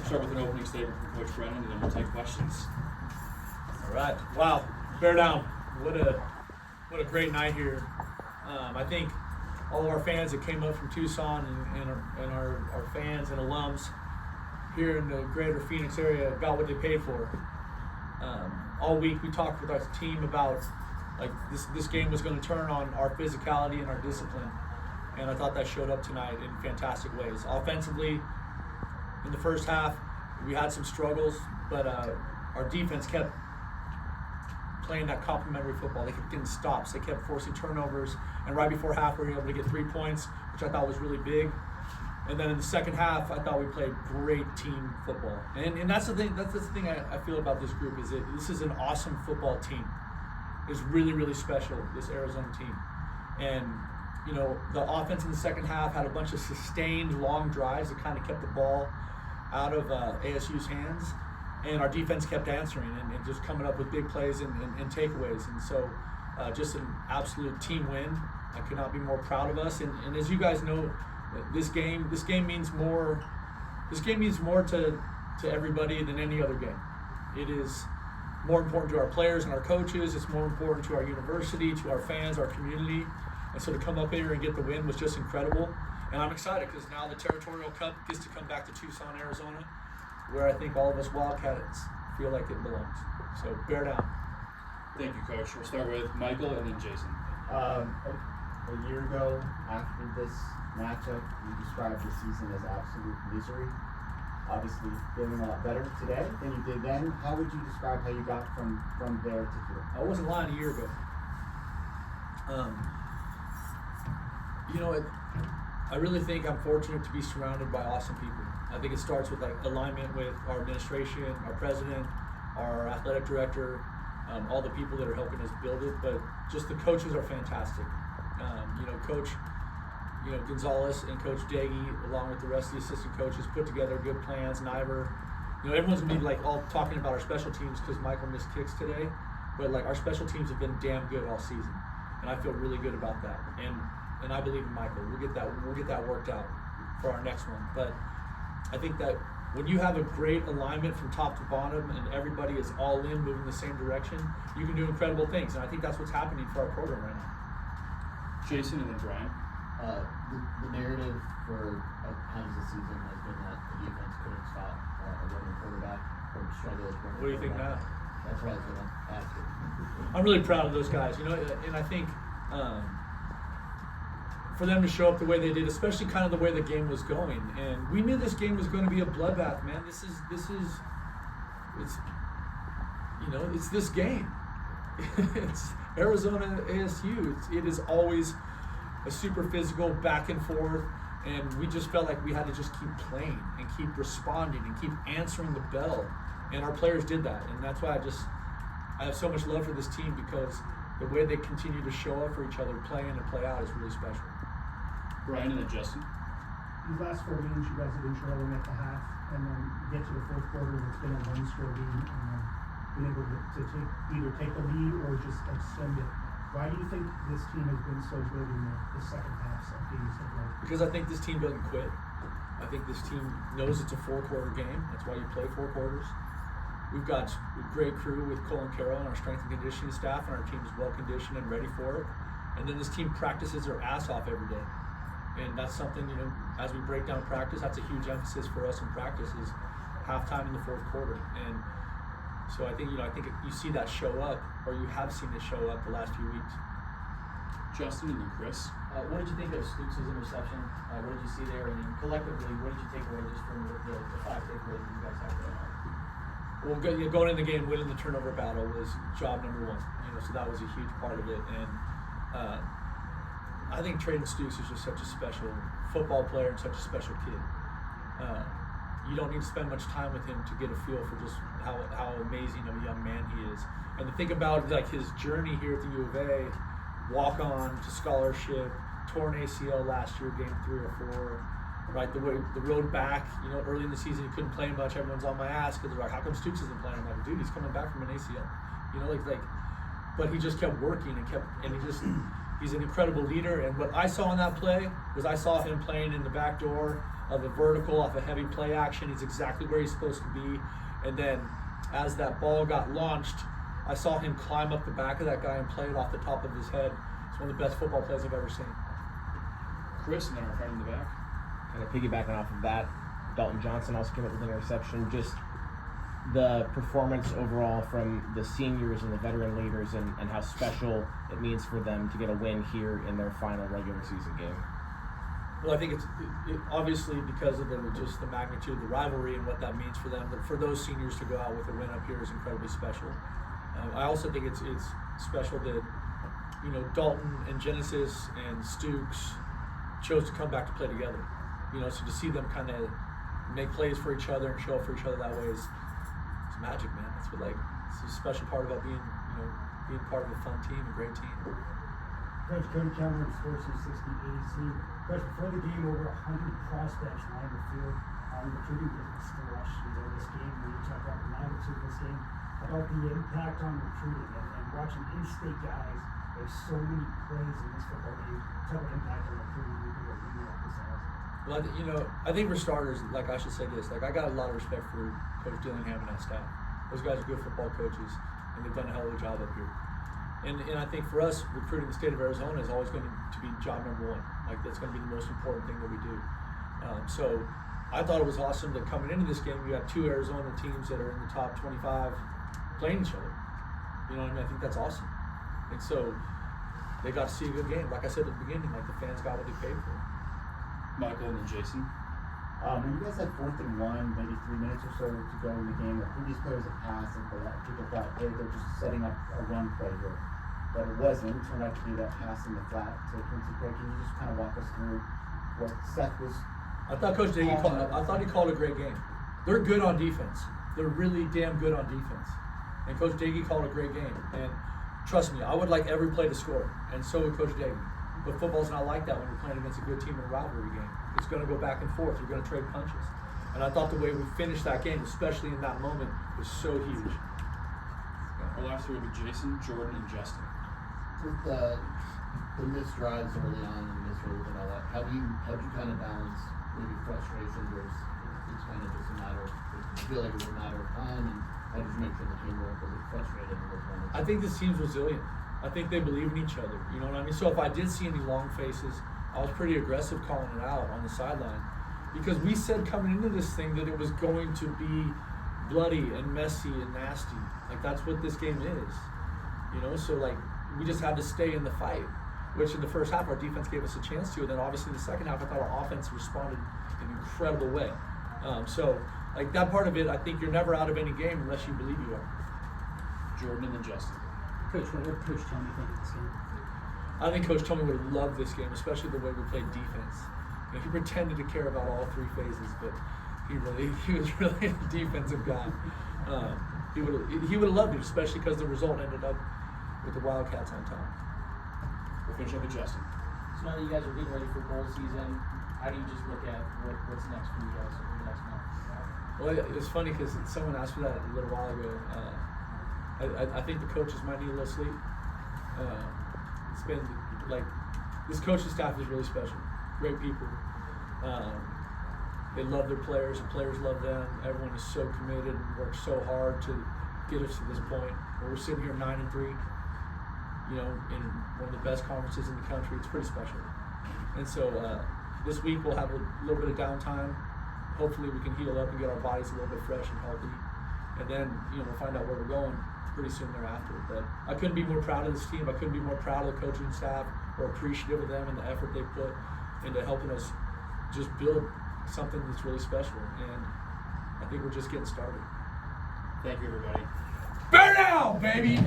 We'll start with an opening statement from Coach Brennan, and then we'll take questions. All right. Wow. Bear down. What a great night here. I think all of our fans that came up from Tucson and our fans and alums here in the greater Phoenix area got what they paid for. All week we talked with our team about like this game was going to turn on our physicality and our discipline, and I thought that showed up tonight in fantastic ways. Offensively, in the first half, we had some struggles, but our defense kept playing that complementary football. They kept getting stops. They kept forcing turnovers, and right before half, we were able to get 3 points, which I thought was really big. And then in the second half, I thought we played great team football. And that's the thing. That's the thing I feel about this group is that this is an awesome football team. It's really, really special, this Arizona team. And you know, the offense in the second half had a bunch of sustained long drives that kind of kept the ball out of ASU's hands. And our defense kept answering and just coming up with big plays and takeaways. And so just an absolute team win. I could not be more proud of us. And as you guys know, this game means more to everybody than any other game. It is more important to our players and our coaches. It's more important to our university, to our fans, our community. And so to come up here and get the win was just incredible. And I'm excited because now the Territorial Cup gets to come back to Tucson, Arizona, where I think all of us Wildcats feel like it belongs. So bear down. Thank you, Coach. We'll start with Michael and then Jason. A year ago, after this matchup, you described the season as absolute misery. Obviously, feeling a lot better today than you did then. How would you describe how you got from there to here? I wasn't lying a year ago. You know, I really think I'm fortunate to be surrounded by awesome people. I think it starts with like alignment with our administration, our president, our athletic director, all the people that are helping us build it. But just the coaches are fantastic. You know, Coach Gonzalez and Coach Daggy, along with the rest of the assistant coaches, put together good plans. Niver, you know, everyone's gonna be like all talking about our special teams because Michael missed kicks today, but like our special teams have been damn good all season, and I feel really good about that. And I believe in Michael. We'll get that worked out for our next one. But I think that when you have a great alignment from top to bottom and everybody is all in, moving the same direction, you can do incredible things. And I think that's what's happening for our program right now. Jason and then Brian. The narrative for times this season has been that the defense couldn't stop a running quarterback or struggled. What do you think now? That's what I was going to ask you. I'm really proud of those guys, you know, and I think for them to show up the way they did, especially kind of the way the game was going, and we knew this game was going to be a bloodbath, man. It's you know, it's this game. It's Arizona ASU. It is always a super physical back and forth, and we just felt like we had to just keep playing and keep responding and keep answering the bell, and our players did that, and that's why I have so much love for this team because the way they continue to show up for each other, play in and play out, is really special. Brian and then Justin. These last 4 games, you guys have been trailing at the half, and then get to the fourth quarter, and it's been a one-score game, and been able to either take the lead or just extend it. Why do you think this team has been so good in the second half of games of late? Because I think this team doesn't quit. I think this team knows it's a 4-quarter game. That's why you play 4 quarters. We've got a great crew with Cole and Carroll and our strength and conditioning staff, and our team is well conditioned and ready for it. And then this team practices their ass off every day. And that's something, you know, as we break down practice, that's a huge emphasis for us in practice is halftime in the fourth quarter. And so I think you see that show up, or you have seen it show up the last few weeks. Justin and then Chris. What did you think of Stooks' interception? What did you see there? And then collectively, what did you take away just from the 5 takeaways that you guys had going on? Well, going in the game, winning the turnover battle was job number 1. You know, so that was a huge part of it. And I think Traden Stooks is just such a special football player and such a special kid. You don't need to spend much time with him to get a feel for just how amazing of a young man he is. And to think about like his journey here at the U of A, walk on to scholarship, torn ACL last year, game 3 or 4, right? The road back, you know, early in the season he couldn't play much. Everyone's on my ass because they're like, how come Stooks isn't playing? I'm like, dude, he's coming back from an ACL, you know, like. But he just kept working and he's an incredible leader. And what I saw in that play was I saw him playing in the back door of a vertical off a heavy play action. He's exactly where he's supposed to be. And then as that ball got launched, I saw him climb up the back of that guy and play it off the top of his head. It's one of the best football plays I've ever seen. Chris and then our friend in the back. Kind of piggybacking off of that, Dalton Johnson also came up with an interception. Just the performance overall from the seniors and the veteran leaders, and how special it means for them to get a win here in their final regular season game. Well, I think it's obviously because of just the magnitude of the rivalry and what that means for them. But for those seniors to go out with a win up here is incredibly special. I also think it's special that Dalton and Genesis and Stooks chose to come back to play together. So to see them kind of make plays for each other and show up for each other that way is magic, man. That's what it's a special part about being part of a fun team, a great team. Coach Cody Cameron, Sports 60 AZ. Coach, before the game, over 100 prospects lined the field. Recruiting was flushed this game. When you talk about the magnitude of this game, about the impact on recruiting and watching in-state guys make so many plays in this football game. What type of impact on recruiting you do a game like this has? Well, I think for starters, I should say this, I got a lot of respect for Coach Dillingham and that staff. Those guys are good football coaches, and they've done a hell of a job up here. And I think for us, recruiting the state of Arizona is always going to be job number one. That's going to be the most important thing that we do. So I thought it was awesome that coming into this game, you got 2 Arizona teams that are in the top 25 playing each other. You know what I mean? I think that's awesome. And so they got to see a good game. Like I said at the beginning, the fans got what they paid for. Michael and then Jason. When you guys had 4th and 1, maybe 3 minutes or so to go in the game, the previous players had passed, and people thought, hey, they're just setting up a run play here. But it wasn't. It turned out to be that pass in the flat to Quincy Craig. Can you just kind of walk us through what Seth was? I thought Coach Diggy called a great game. They're good on defense. They're really damn good on defense. And Coach Diggy called a great game. And trust me, I would like every play to score, and so would Coach Diggy. But football's not like that when you're playing against a good team in a rivalry game. It's going to go back and forth. You're going to trade punches. And I thought the way we finished that game, especially in that moment, was so huge. Our last 3 will be Jason, Jordan, and Justin. With the missed drives early on and missed early and all that, how do you kind of balance maybe frustration versus it's kind of just a matter of, you feel like it was a matter of time, and how did you make sure the team wasn't frustrated in those moments? I think this team's resilient. I think they believe in each other. You know what I mean? So if I did see any long faces, I was pretty aggressive calling it out on the sideline, because we said coming into this thing that it was going to be bloody and messy and nasty. That's what this game is. So we just had to stay in the fight, which in the first half our defense gave us a chance to, and then obviously in the second half I thought our offense responded in an incredible way. So that part of it, I think you're never out of any game unless you believe you are. Jordan and then Justin. Coach, what did Coach Tommy think of this game? I think Coach Tommy would have loved this game, especially the way we played defense. He pretended to care about all 3 phases, but he was really a defensive guy. He would have loved it, especially because the result ended up with the Wildcats on top. We'll finish up with Justin. So now that you guys are getting ready for bowl season, how do you just look at what's next for you guys over the next month? Well, it's funny because someone asked me that a little while ago. I think the coaches might need a little sleep. It's been this coaching staff is really special. Great people. They love their players. The players love them. Everyone is so committed and works so hard to get us to this point where we're sitting here 9-3. In one of the best conferences in the country. It's pretty special. And so this week we'll have a little bit of downtime. Hopefully we can heal up and get our bodies a little bit fresh and healthy. And then we'll find out where we're going pretty soon thereafter. But I couldn't be more proud of this team. I couldn't be more proud of the coaching staff or appreciative of them and the effort they put into helping us just build something that's really special. And I think we're just getting started. Thank you, everybody. Bear down, baby!